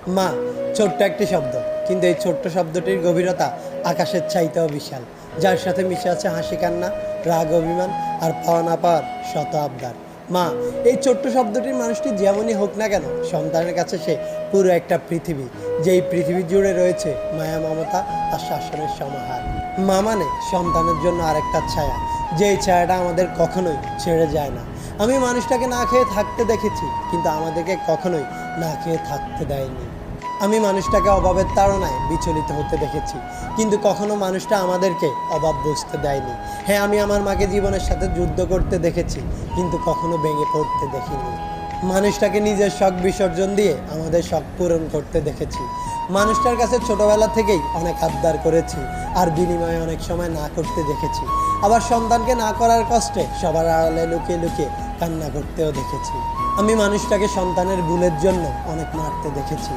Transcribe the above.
মা ছোট্ট একটি শব্দ, কিন্তু এই ছোট্ট শব্দটির গভীরতা আকাশের চাইতেও বিশাল, যার সাথে মিশে আছে হাসি কান্না, রাগ অভিমান আর পাওয়া না পাওয়ার শত আবদার। মা, এই ছোট্ট শব্দটির মানুষটি যেমনই হোক না কেন, সন্তানের কাছে সে পুরো একটা পৃথিবী, যেই পৃথিবী জুড়ে রয়েছে মায়া, মমতা আর শাসনের সমাহার। মা মানে সন্তানের জন্য আরেকটা ছায়া, যেই ছায়াটা আমাদের কখনোই ছেড়ে যায় না। আমি মানুষটাকে না খেয়ে থাকতে দেখেছি, কিন্তু আমাদেরকে কখনোই না খেয়ে থাকতে দেয়নি। আমি মানুষটাকে অভাবের তাড়নায় বিচলিত হতে দেখেছি, কিন্তু কখনো মানুষটা আমাদেরকে অভাব বুঝতে দেয়নি। হ্যাঁ, আমি আমার মাকে জীবনের সাথে যুদ্ধ করতে দেখেছি, কিন্তু কখনো ভেঙে পড়তে দেখিনি। মানুষটাকে নিজের শখ বিসর্জন দিয়ে আমাদের শখ পূরণ করতে দেখেছি। মানুষটার কাছে ছোটবেলা থেকেই অনেক আবদার করেছি, আর বিনিময়ে অনেক সময় না করতে দেখেছি। আবার সন্তানকে না করার কষ্টে সবার আড়ালে লুকিয়ে লুকিয়ে কান্না করতেও দেখেছি। আমি মানুষটাকে সন্তানের ভুলের জন্য অনেক মারতে দেখেছি,